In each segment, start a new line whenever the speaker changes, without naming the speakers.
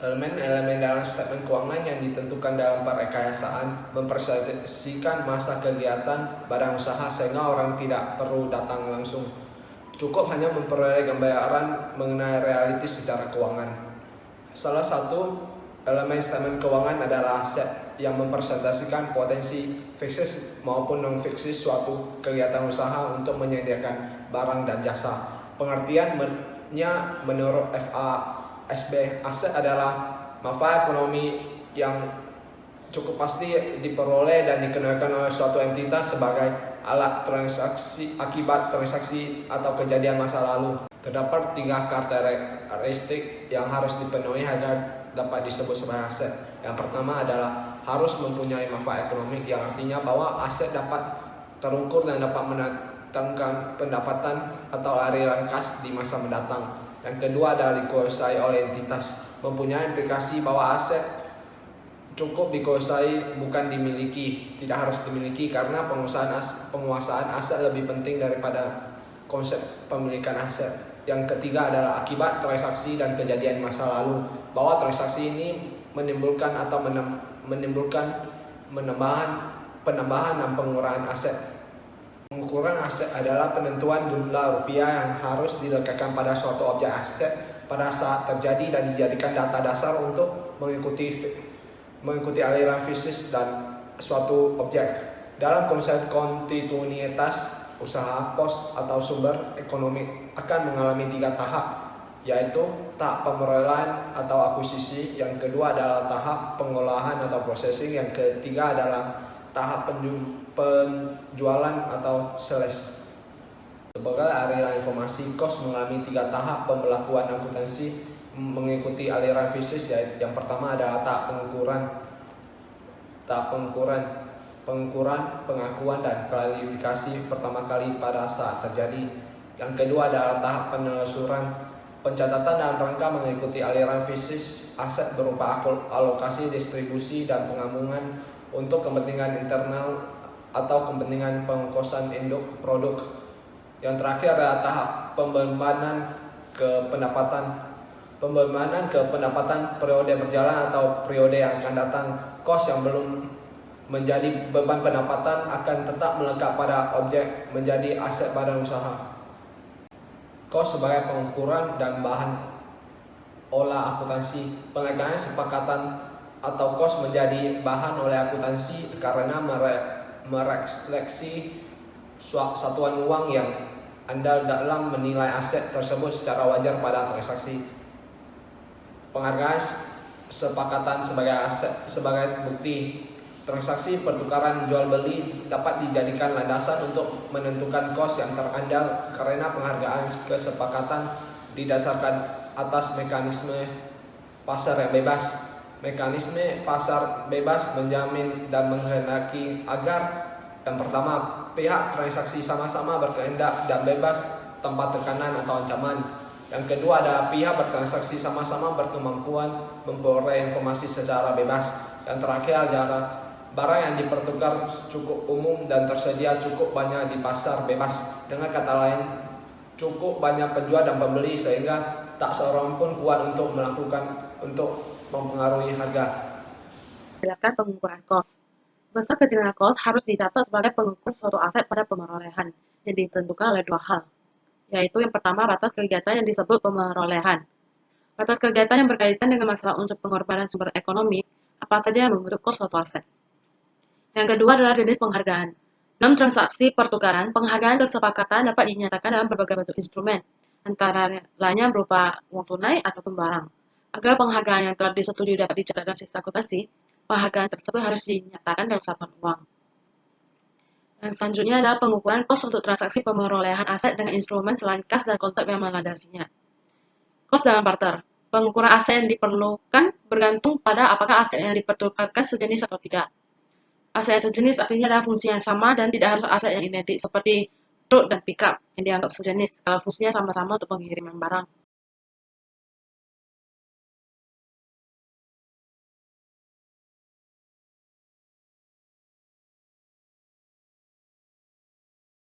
Elemen-elemen dalam statement keuangan yang ditentukan dalam perekayasaan mempersepsikan masa kegiatan badan usaha sehingga orang tidak perlu datang langsung. Cukup hanya memperoleh gambaran mengenai realitas secara keuangan. Salah satu elemen statement keuangan adalah aset yang mempresentasikan potensi fiksis maupun non-fiksis suatu kegiatan usaha untuk menyediakan barang dan jasa. Pengertiannya menurut FASB, aset adalah manfaat ekonomi yang cukup pasti diperoleh dan dikenakan oleh suatu entitas sebagai alat transaksi akibat transaksi atau kejadian masa lalu. Terdapat 3 karakteristik yang harus dipenuhi agar dapat disebut sebagai aset. Yang pertama adalah harus mempunyai manfaat ekonomi, yang artinya bahwa aset dapat terukur dan dapat mendatangkan pendapatan atau aliran kas di masa mendatang. Yang kedua adalah dikuasai oleh entitas, mempunyai implikasi bahwa aset cukup dikuasai bukan dimiliki, tidak harus dimiliki karena penguasaan aset lebih penting daripada konsep pemilikan aset. Yang ketiga adalah akibat transaksi dan kejadian masa lalu, bahwa transaksi ini menimbulkan atau menimbulkan penambahan dan pengurangan aset. Pengukuran aset adalah penentuan jumlah rupiah yang harus dilekatkan pada suatu objek aset pada saat terjadi dan dijadikan data dasar untuk mengikuti aliran fisik dan suatu objek. Dalam konsep kontinuitas usaha, pos atau sumber ekonomi akan mengalami 3 tahap, yaitu tahap pemerolehan atau akuisisi, yang kedua adalah tahap pengolahan atau processing, yang ketiga adalah tahap penjualan atau sales. Sebagai aliran informasi, cost mengalami 3 tahap pembelakuan akuntansi mengikuti aliran fisik, yaitu yang pertama adalah tahap pengukuran, pengakuan dan klarifikasi pertama kali pada saat terjadi. Yang kedua adalah tahap penelusuran, pencatatan dalam rangka mengikuti aliran fisik aset berupa alokasi, distribusi, dan penggabungan untuk kepentingan internal atau kepentingan pengkosan induk produk. Yang terakhir adalah tahap pembebanan ke pendapatan periode berjalan atau periode yang akan datang. Kos yang belum menjadi beban pendapatan akan tetap melekat pada objek menjadi aset badan usaha. Kos sebagai pengukuran dan bahan olah akuntansi. Penghargaan sepakatan atau kos menjadi bahan oleh akuntansi karena merefleksi satuan uang yang Anda dalam menilai aset tersebut secara wajar pada transaksi. Penghargaan sepakatan sebagai aset sebagai bukti. Transaksi pertukaran jual beli dapat dijadikan landasan untuk menentukan kos yang terandal karena penghargaan kesepakatan didasarkan atas mekanisme pasar yang bebas. Mekanisme pasar bebas menjamin dan menghendaki agar yang pertama, pihak transaksi sama-sama berkehendak dan bebas tanpa tekanan atau ancaman. Yang kedua adalah pihak bertransaksi sama-sama berkemampuan memperoleh informasi secara bebas. Yang terakhir adalah barang yang dipertukar cukup umum dan tersedia cukup banyak di pasar bebas. Dengan kata lain, cukup banyak penjual dan pembeli sehingga tak seorang pun kuat untuk mempengaruhi harga.
Jelaskan pengukuran kos. Besar kecilnya kos harus dicatat sebagai pengukur suatu aset pada pemerolehan yang ditentukan oleh 2 hal, yaitu yang pertama batas kegiatan yang disebut pemerolehan. Batas kegiatan yang berkaitan dengan masalah unsur pengorbanan sumber ekonomi, apa saja yang membentuk kos suatu aset. Yang kedua adalah jenis penghargaan. Dalam transaksi pertukaran, penghargaan kesepakatan dapat dinyatakan dalam berbagai bentuk instrumen, antara lainnya berupa uang tunai ataupun barang. Agar penghargaan yang telah disetujui dapat dicatat dalam sistem akuntansi, penghargaan tersebut harus dinyatakan dalam satuan uang. Dan selanjutnya adalah pengukuran kos untuk transaksi pemerolehan aset dengan instrumen selain kas dan konsep yang melandasinya. Kos dalam barter. Pengukuran aset yang diperlukan bergantung pada apakah aset yang dipertukarkan sejenis atau tidak. Aset yang sejenis artinya adalah fungsi yang sama dan tidak harus aset yang identik, seperti truk dan pickup yang dianggap sejenis kalau fungsinya sama-sama untuk pengiriman barang.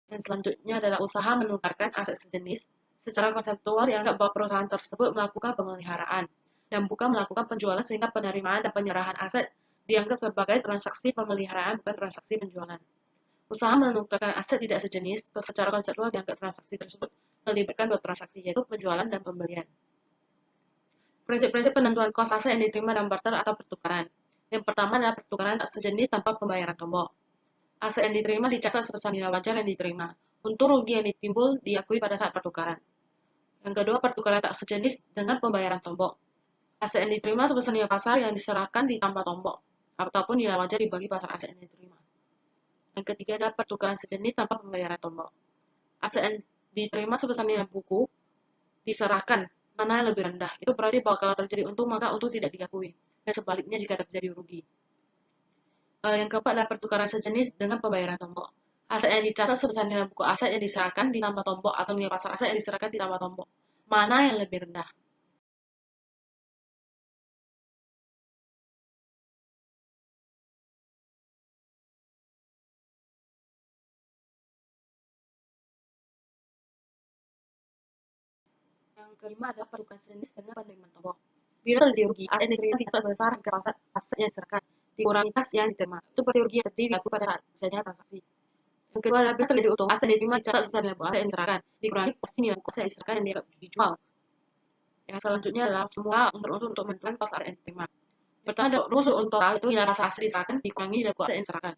Yang selanjutnya adalah usaha menukarkan aset sejenis. Secara konseptual dianggap bahwa perusahaan tersebut melakukan pemeliharaan dan bukan melakukan penjualan sehingga penerimaan dan penyerahan aset dianggap sebagai transaksi pemeliharaan bukan transaksi penjualan. Usaha menukarkan aset tidak sejenis secara konseptual dianggap transaksi tersebut melibatkan dua transaksi, yaitu penjualan dan pembelian. Prinsip-prinsip penentuan kos aset yang diterima dalam barter atau pertukaran. Yang pertama adalah pertukaran tak sejenis tanpa pembayaran tombol. Aset yang diterima dicatat sebesar nilai wajar yang diterima. Untung rugi yang ditimbul diakui pada saat pertukaran. Yang kedua, pertukaran tak sejenis dengan pembayaran tombol. Aset yang diterima sebesar nilai pasar yang diserahkan ditambah tombol, ataupun nilai wajar dibagi pasar aset yang diterima. Yang ketiga adalah pertukaran sejenis tanpa pembayaran tombol. Aset yang diterima sebesar nilai buku diserahkan, mana yang lebih rendah. Itu berarti bahwa kalau terjadi untung, maka untung tidak diakui. Dan sebaliknya jika terjadi rugi. Yang keempat adalah pertukaran sejenis dengan pembayaran tombol. Aset yang dicatat sebesar nilai buku aset yang diserahkan ditambah tombol atau nilai pasar aset yang diserahkan ditambah tombol. Mana yang lebih rendah? Yang kelima adalah pertukaran sejenis dengan penerimaan tombol. Bila terjadi rugi, aset yang diterima dicatat sebesar harga pasar aset yang diserahkan dikurangi kas yang diterima. Itu berarti rugi yang terjadi diakui pada saat misalnya transaksi. Yang kedua adalah bila terjadi untung, aset yang diterima dicatat sebesar nilai buku aset yang diserahkan dikurangi pasti nilai buku aset yang diserahkan yang dianggap dijual. Yang selanjutnya adalah formula unsur-unsur untuk menentukan kos aset yang diterima. Yang pertama adalah rumus untung total, itu nilai pasar aset diserahkan dikurangi nilai buku aset yang diserahkan.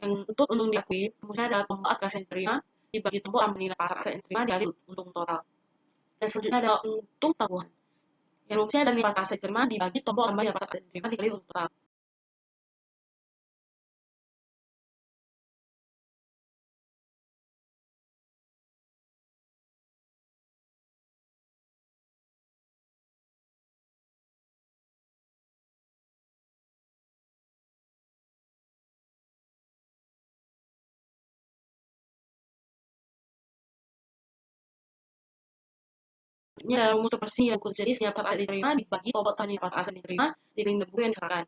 Yang untuk untung diakui, rumusnya adalah tombol kas yang diterima dibagi tombol tambah nilai pasar aset yang diterima dikali untung total. Dan selanjutnya adalah untung tangguhan. Yang rumusnya adalah nilai pasar aset diterima dibagi tombol tambah nilai pasar aset diterima dikali untung total. Ini adalah rumus bersih yang khusus, jadi setiap pasar aset diterima dibagi tombol tambah nilai pasar aset diterima dikali buku yang diserahkan.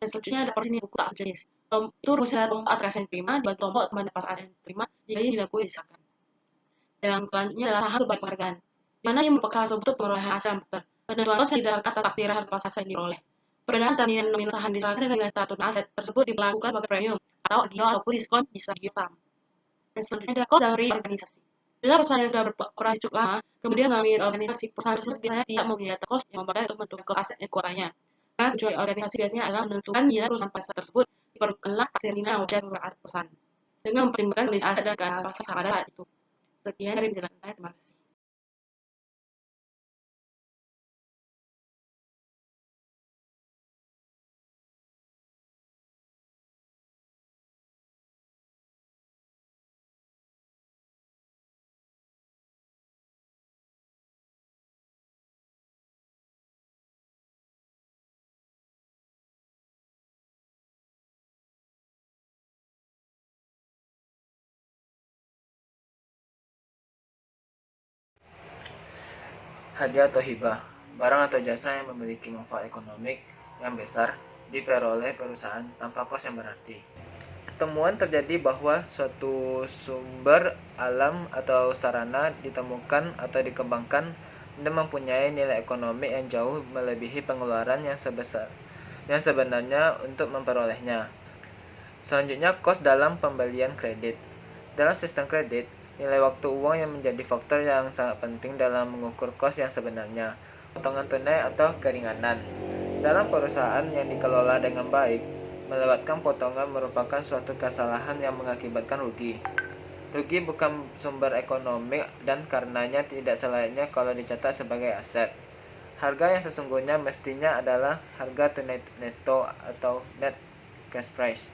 Dan selanjutnya ada porsi nilai buku tak sejenis. Itu rumusnya adalah tombol kas yang diterima dibagi tombol tambah nilai pasar aset yang diterima dikali nilai buku yang diserahkan. Yang selanjutnya adalah saham sebagai penghargaan, di mana yang merupakan salah satu bentuk perolehan aset yang betul. Penentuan kos yang didasarkan atas taksiran harga pasar aset yang diperoleh. Perbedaan antara nilai nominal saham diserahkan dengan nilai status aset tersebut dilakukan sebagai premium atau agio ataupun diskon bisa di saham. Dan selanjutnya adalah kos dari organisasi. Bila perusahaan yang sudah beroperasi cukup lama, kemudian mengambil organisasi, perusahaan tersebut biasanya tidak mempunyai data kos yang memadai untuk menentukan kos aset yang kuotanya. Karena tujuan organisasi biasanya adalah menentukan nilai perusahaan pasar tersebut, diperlukanlah taksir nilai wajar perusahaan dengan mempertimbangkan kondisi aset dan keadaan pasar pada saat itu. Sekian dari penjelasan saya, terima kasih.
Hadiah atau hibah, barang atau jasa yang memiliki manfaat ekonomik yang besar diperoleh perusahaan tanpa kos yang berarti. Temuan terjadi bahwa suatu sumber alam atau sarana ditemukan atau dikembangkan dan mempunyai nilai ekonomi yang jauh melebihi pengeluaran yang sebenarnya untuk memperolehnya. Selanjutnya, kos dalam pembelian kredit. Dalam sistem kredit, nilai waktu uang yang menjadi faktor yang sangat penting dalam mengukur kos yang sebenarnya. Potongan tunai atau keringanan. Dalam perusahaan yang dikelola dengan baik, melewatkan potongan merupakan suatu kesalahan yang mengakibatkan rugi. Rugi bukan sumber ekonomi dan karenanya tidak selayaknya kalau dicatat sebagai aset. Harga yang sesungguhnya mestinya adalah harga tunai neto atau net cash price.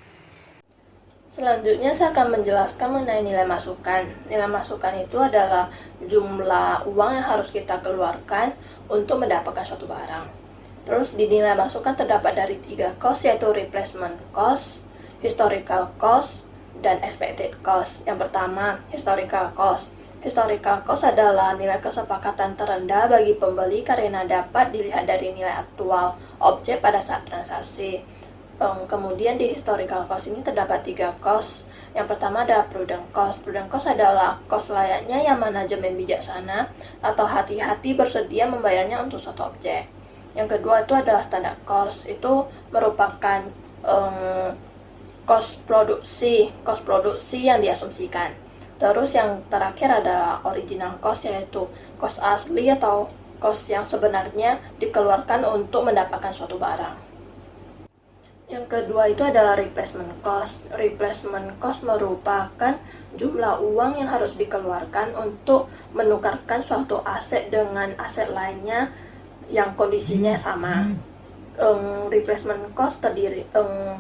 Selanjutnya saya akan menjelaskan mengenai nilai masukan. Nilai masukan itu adalah jumlah uang yang harus kita keluarkan untuk mendapatkan suatu barang. Terus di nilai masukan terdapat dari 3 cost, yaitu replacement cost, historical cost, dan expected cost. Yang pertama, historical cost. Historical cost adalah nilai kesepakatan terendah bagi pembeli karena dapat dilihat dari nilai aktual objek pada saat transaksi. Kemudian di historical cost ini terdapat 3 cost. Yang pertama adalah prudent cost. Prudent cost adalah cost layaknya yang manajemen bijaksana atau hati-hati bersedia membayarnya untuk suatu objek. Yang kedua itu adalah standard cost, itu merupakan cost produksi yang diasumsikan. Terus yang terakhir adalah original cost, yaitu cost asli atau cost yang sebenarnya dikeluarkan untuk mendapatkan suatu barang. Yang kedua itu adalah replacement cost. Replacement cost merupakan jumlah uang yang harus dikeluarkan untuk menukarkan suatu aset dengan aset lainnya yang kondisinya sama. Replacement cost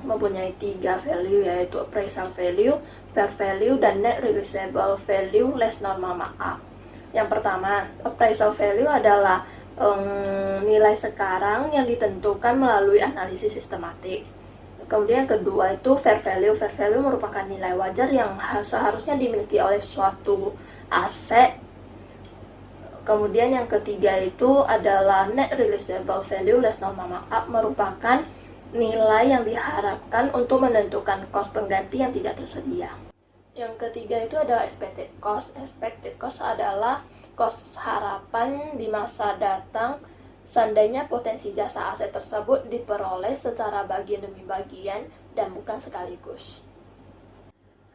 mempunyai 3 value, yaitu appraisal value, fair value, dan net realizable value less normal markup. Yang pertama, appraisal value adalah nilai sekarang yang ditentukan melalui analisis sistematik. Kemudian yang kedua itu fair value. Fair value merupakan nilai wajar yang seharusnya dimiliki oleh suatu aset. Kemudian yang ketiga itu adalah net realizable value less normal markup, merupakan nilai yang diharapkan untuk menentukan cost pengganti yang tidak tersedia. Yang ketiga itu adalah expected cost. Expected cost adalah cost harapan di masa datang seandainya potensi jasa aset tersebut diperoleh secara bagian demi bagian dan bukan sekaligus.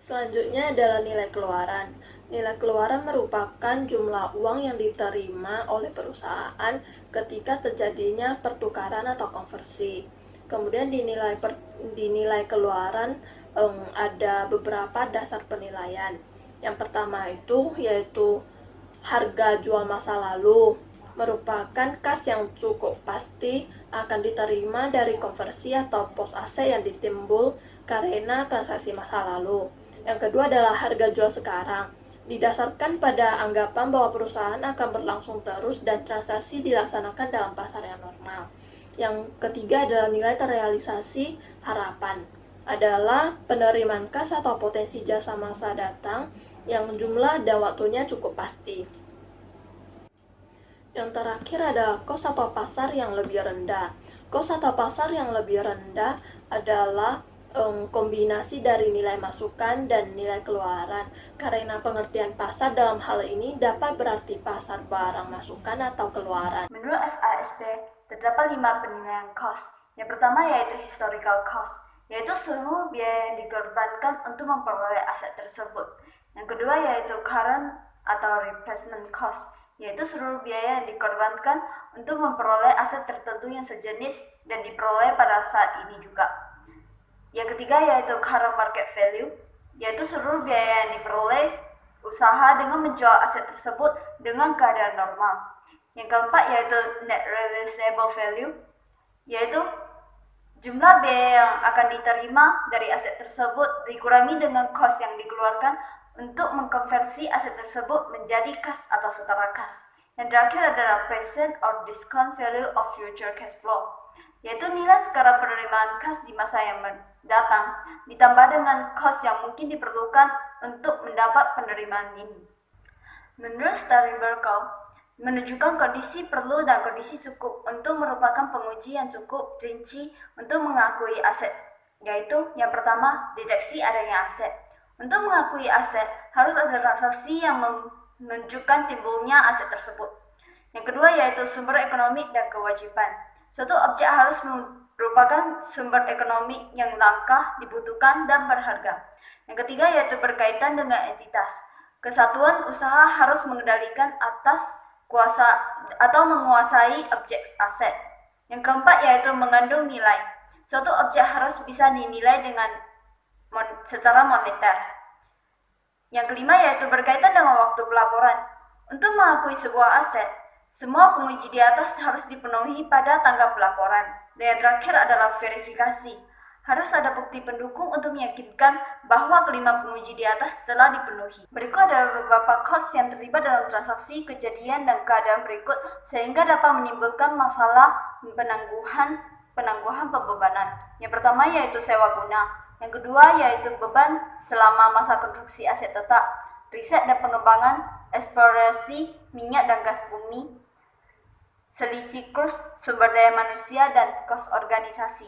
Selanjutnya adalah nilai keluaran. Nilai keluaran merupakan jumlah uang yang diterima oleh perusahaan ketika terjadinya pertukaran atau konversi. Kemudian di nilai keluaran ada beberapa dasar penilaian. Yang pertama itu yaitu harga jual masa lalu, merupakan kas yang cukup pasti akan diterima dari konversi atau pos aset yang ditimbul karena transaksi masa lalu. Yang kedua adalah harga jual sekarang, didasarkan pada anggapan bahwa perusahaan akan berlangsung terus dan transaksi dilaksanakan dalam pasar yang normal. Yang ketiga adalah nilai terrealisasi harapan, adalah penerimaan kas atau potensi jasa masa datang yang jumlah dan waktunya cukup pasti. Yang terakhir adalah cost atau pasar yang lebih rendah. Cost atau pasar yang lebih rendah adalah kombinasi dari nilai masukan dan nilai keluaran, karena pengertian pasar dalam hal ini dapat berarti pasar barang masukan atau keluaran.
Menurut FASB, terdapat 5 penilaian cost. Yang pertama yaitu historical cost, yaitu seluruh biaya yang dikorbankan untuk memperoleh aset tersebut. Yang kedua yaitu current atau replacement cost, yaitu seluruh biaya yang dikorbankan untuk memperoleh aset tertentu yang sejenis dan diperoleh pada saat ini juga. Yang ketiga yaitu current market value, yaitu seluruh biaya yang diperoleh usaha dengan menjual aset tersebut dengan keadaan normal. Yang keempat yaitu net realizable value, yaitu jumlah biaya yang akan diterima dari aset tersebut dikurangi dengan cost yang dikeluarkan untuk mengkonversi aset tersebut menjadi kas atau setara kas. Yang terakhir adalah present or discount value of future cash flow, yaitu nilai sekarang penerimaan kas di masa yang datang ditambah dengan cost yang mungkin diperlukan untuk mendapat penerimaan ini. Menurut Steinberg, menunjukkan kondisi perlu dan kondisi cukup untuk merupakan penguji yang cukup rinci untuk mengakui aset, yaitu yang pertama, deteksi adanya aset. Untuk mengakui aset, harus ada transaksi yang menunjukkan timbulnya aset tersebut. Yang kedua yaitu sumber ekonomi dan kewajiban. Suatu objek harus merupakan sumber ekonomi yang langka, dibutuhkan, dan berharga. Yang ketiga yaitu berkaitan dengan entitas. Kesatuan usaha harus mengendalikan atas kuasa atau menguasai objek aset. Yang keempat yaitu mengandung nilai. Suatu objek harus bisa dinilai dengan secara moneter. Yang kelima yaitu berkaitan dengan waktu pelaporan. Untuk mengakui sebuah aset, semua penguji di atas harus dipenuhi pada tanggal pelaporan. Dan yang terakhir adalah verifikasi. Harus ada bukti pendukung untuk meyakinkan bahwa kelima penguji di atas telah dipenuhi. Berikut adalah beberapa cost yang terlibat dalam transaksi, kejadian, dan keadaan berikut sehingga dapat menimbulkan masalah penangguhan pembebanan. Yang pertama yaitu sewa guna. Yang kedua yaitu beban selama masa konstruksi aset tetap, riset dan pengembangan, eksplorasi minyak dan gas bumi, selisih kurs, sumber daya manusia, dan kos organisasi.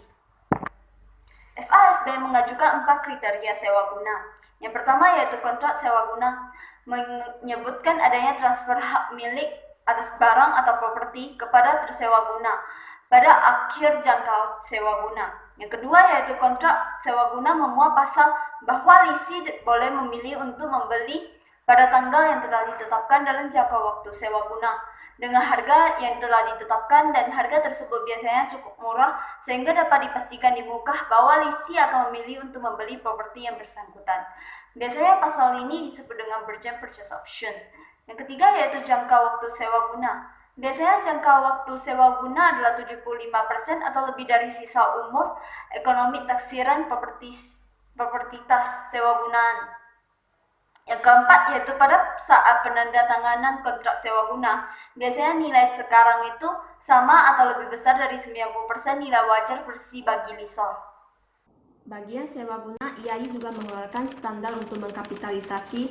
FASB mengajukan 4 kriteria sewa guna. Yang pertama yaitu kontrak sewa guna, menyebutkan adanya transfer hak milik atas barang atau properti kepada tersewa guna. pada akhir jangka sewa guna. Yang kedua yaitu kontrak sewa guna memuat pasal bahwa lisi boleh memilih untuk membeli pada tanggal yang telah ditetapkan dalam jangka waktu sewa guna dengan harga yang telah ditetapkan, dan harga tersebut biasanya cukup murah sehingga dapat dipastikan di muka bahwa lisi akan memilih untuk membeli properti yang bersangkutan. Biasanya pasal ini disebut dengan Burden Purchase Option. Yang ketiga yaitu jangka waktu sewa guna. Biasanya jangka waktu sewa guna adalah 75% atau lebih dari sisa umur ekonomi taksiran propertitas sewa gunaan. Yang keempat yaitu pada saat penandatanganan kontrak sewa guna. Biasanya nilai sekarang itu sama atau lebih besar dari 90% nilai wajar bersih bagi lisor.
Bagian sewa guna, IAI juga mengeluarkan standar untuk mengkapitalisasi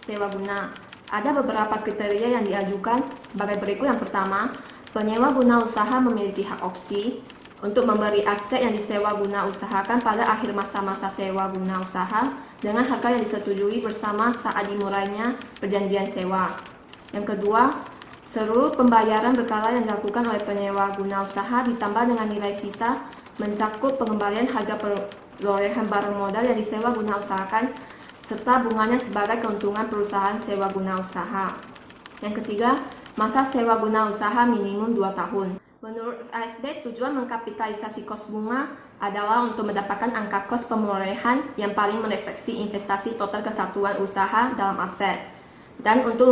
sewa guna. Ada beberapa kriteria yang diajukan sebagai berikut. Yang pertama, penyewa guna usaha memiliki hak opsi untuk memberi aset yang disewa guna usahakan pada akhir masa-masa sewa guna usaha dengan harga yang disetujui bersama saat dimulainya perjanjian sewa. Yang kedua, seluruh pembayaran berkala yang dilakukan oleh penyewa guna usaha ditambah dengan nilai sisa mencakup pengembalian harga perolehan barang modal yang disewa guna usahakan serta bunganya sebagai keuntungan perusahaan sewa guna usaha. Yang ketiga, masa sewa guna usaha minimum 2 tahun. Menurut FASB, tujuan mengkapitalisasi kos bunga adalah untuk mendapatkan angka kos perolehan yang paling merefleksi investasi total kesatuan usaha dalam aset, dan untuk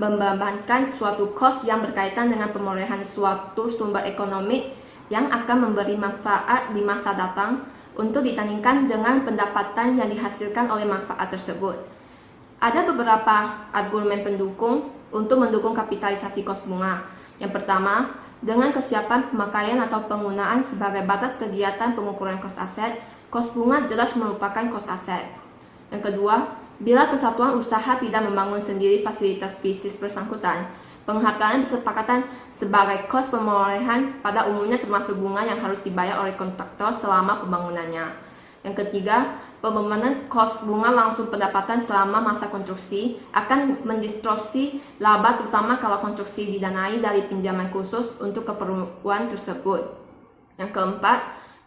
membebankan suatu kos yang berkaitan dengan perolehan suatu sumber ekonomi yang akan memberi manfaat di masa datang untuk ditandingkan dengan pendapatan yang dihasilkan oleh manfaat tersebut. Ada beberapa argumen pendukung untuk mendukung kapitalisasi kos bunga. Yang pertama, dengan kesiapan pemakaian atau penggunaan sebagai batas kegiatan pengukuran kos aset, kos bunga jelas merupakan kos aset. Yang kedua, bila kesatuan usaha tidak membangun sendiri fasilitas fisik bersangkutan, penghargaan kesepakatan sebagai kos perolehan pada umumnya termasuk bunga yang harus dibayar oleh kontraktor selama pembangunannya. Yang ketiga, pembebanan kos bunga langsung pendapatan selama masa konstruksi akan mendistorsi laba, terutama kalau konstruksi didanai dari pinjaman khusus untuk keperluan tersebut. Yang keempat,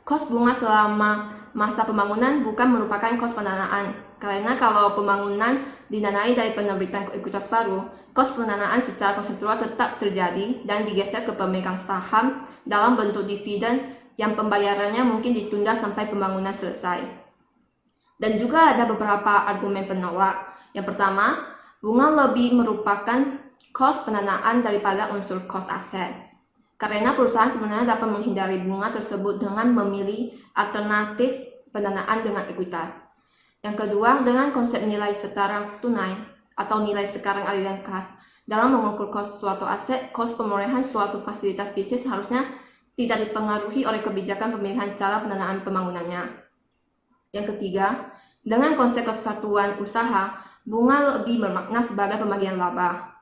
kos bunga selama masa pembangunan bukan merupakan kos pendanaan, karena kalau pembangunan didanai dari penerbitan ekuitas baru, kos pendanaan secara konseptual tetap terjadi dan digeser ke pemegang saham dalam bentuk dividen yang pembayarannya mungkin ditunda sampai pembangunan selesai. Dan juga ada beberapa argumen penolak. Yang pertama, bunga lebih merupakan kos pendanaan daripada unsur kos aset, karena perusahaan sebenarnya dapat menghindari bunga tersebut dengan memilih alternatif pendanaan dengan ekuitas. Yang kedua, dengan konsep nilai setara tunai atau nilai sekarang aliran kas dalam mengukur kos suatu aset, kos perolehan suatu fasilitas fisik seharusnya tidak dipengaruhi oleh kebijakan pemilihan cara pendanaan pembangunannya. Yang ketiga, dengan konsep kesatuan usaha, bunga lebih bermakna sebagai pembagian laba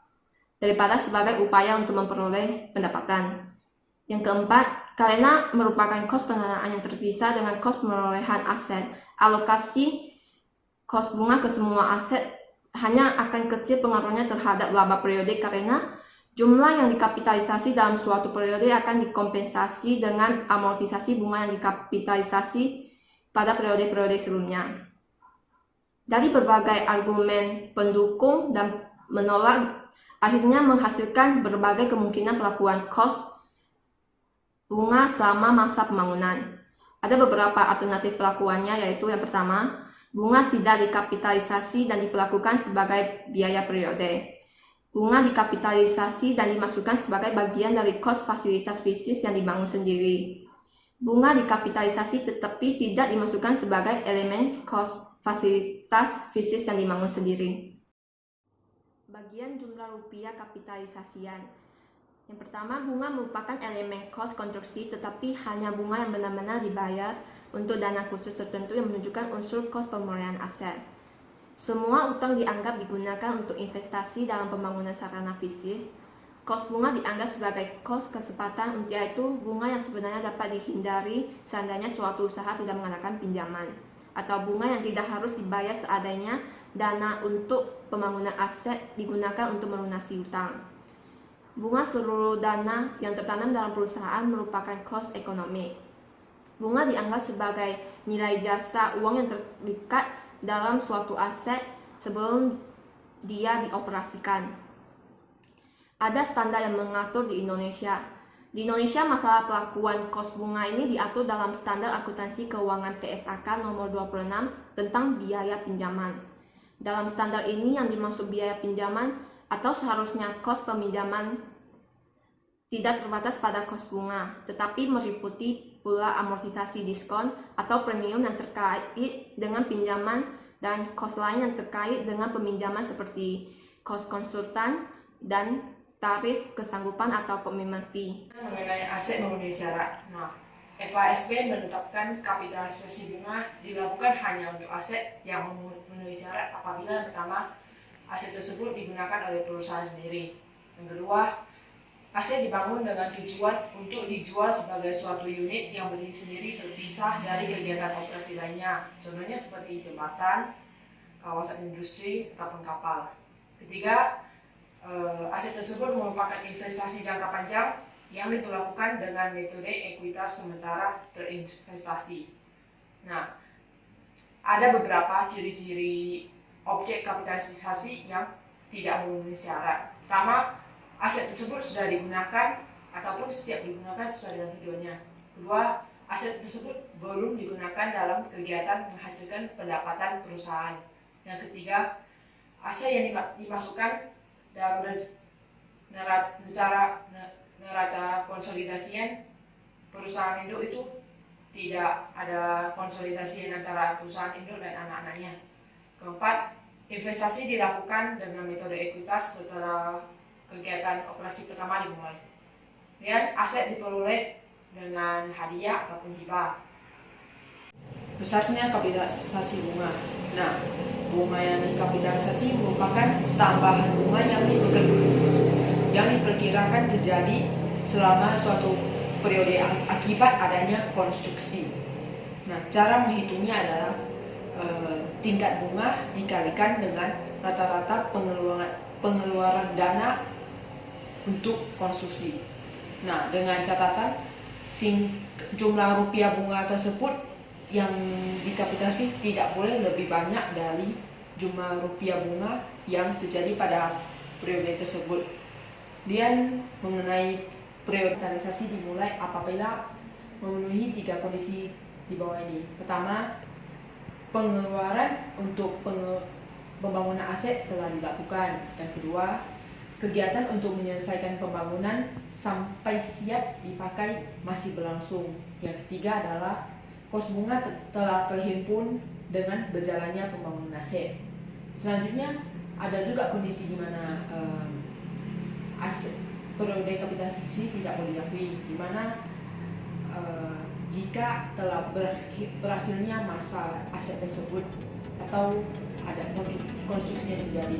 daripada sebagai upaya untuk memperoleh pendapatan. Yang keempat, karena merupakan kos pendanaan yang terpisah dengan kos perolehan aset, alokasi kos bunga ke semua aset hanya akan kecil pengaruhnya terhadap laba periode, karena jumlah yang dikapitalisasi dalam suatu periode akan dikompensasi dengan amortisasi bunga yang dikapitalisasi pada periode-periode sebelumnya. Dari berbagai argumen pendukung dan menolak, akhirnya menghasilkan berbagai kemungkinan pelakuan kos bunga selama masa pembangunan. Ada beberapa alternatif pelakuannya, yaitu yang pertama, bunga tidak dikapitalisasi dan diperlakukan sebagai biaya periode. Bunga dikapitalisasi dan dimasukkan sebagai bagian dari kos fasilitas fisik yang dibangun sendiri. Bunga dikapitalisasi tetapi tidak dimasukkan sebagai elemen kos fasilitas fisik yang dibangun sendiri. Bagian jumlah rupiah kapitalisasian. Yang pertama, bunga merupakan elemen kos konstruksi, tetapi hanya bunga yang benar-benar dibayar untuk dana khusus tertentu yang menunjukkan unsur kos perolehan aset. Semua utang dianggap digunakan untuk investasi dalam pembangunan sarana fisik. Kos bunga dianggap sebagai kos kesempatan, yaitu bunga yang sebenarnya dapat dihindari seandainya suatu usaha tidak menggunakan pinjaman, atau bunga yang tidak harus dibayar seadanya dana untuk pembangunan aset digunakan untuk melunasi utang. Bunga seluruh dana yang tertanam dalam perusahaan merupakan cost ekonomi. Bunga dianggap sebagai nilai jasa uang yang terlibat dalam suatu aset sebelum dia dioperasikan. Ada standar yang mengatur di Indonesia. Di Indonesia, masalah pelakuan kos bunga ini diatur dalam Standar Akuntansi Keuangan PSAK nomor 26 tentang biaya pinjaman. Dalam standar ini yang dimaksud biaya pinjaman atau seharusnya kos peminjaman tidak terbatas pada kos bunga, tetapi meliputi pula amortisasi diskon atau premium yang terkait dengan pinjaman dan kos lain yang terkait dengan peminjaman seperti kos konsultan dan tarif kesanggupan atau commitment fee.
Mengenai aset memenuhi syarat. Nah, FASB menetapkan kapitalisasi bunga dilakukan hanya untuk aset yang memenuhi syarat apabila yang pertama, aset tersebut digunakan oleh perusahaan sendiri. Yang kedua, aset dibangun dengan tujuan untuk dijual sebagai suatu unit yang berdiri sendiri terpisah dari kegiatan operasi lainnya. Contohnya seperti jembatan, kawasan industri, ataupun kapal. Ketiga, aset tersebut merupakan investasi jangka panjang yang dilakukan dengan metode ekuitas sementara terinvestasi. Nah, ada beberapa ciri-ciri objek kapitalisasi yang tidak memenuhi syarat. Pertama, aset tersebut sudah digunakan ataupun siap digunakan sesuai dengan tujuannya. Kedua, aset tersebut belum digunakan dalam kegiatan menghasilkan pendapatan perusahaan. Yang ketiga, aset yang dimasukkan dalam neraca konsolidasian perusahaan induk itu tidak ada konsolidasi antara perusahaan induk dan anak-anaknya. Keempat, investasi dilakukan dengan metode ekuitas setelah kegiatan operasi pertama dimulai. Dan aset diperoleh dengan hadiah ataupun hibah. Besarnya kapitalisasi bunga. Nah, bunga yang dikapitalisasi merupakan tambahan bunga yang diperkirakan terjadi selama suatu periode akibat adanya konstruksi. Nah, cara menghitungnya adalah tingkat bunga dikalikan dengan rata-rata pengeluaran dana untuk konstruksi. Nah, dengan catatan jumlah rupiah bunga tersebut yang dikapitalisasi tidak boleh lebih banyak dari jumlah rupiah bunga yang terjadi pada periode tersebut. Dan mengenai periode kapitalisasi dimulai apabila memenuhi 3 kondisi di bawah ini. Pertama, pengeluaran untuk pembangunan aset telah dilakukan. Yang kedua, kegiatan untuk menyelesaikan pembangunan sampai siap dipakai masih berlangsung. Yang ketiga adalah kos bunga telah terhimpun dengan berjalannya pembangunan aset. Selanjutnya ada juga kondisi di mana aset periode kapitalisasi tidak boleh diakui, di mana jika telah berakhirnya masa aset tersebut atau ada konstruksi yang terjadi.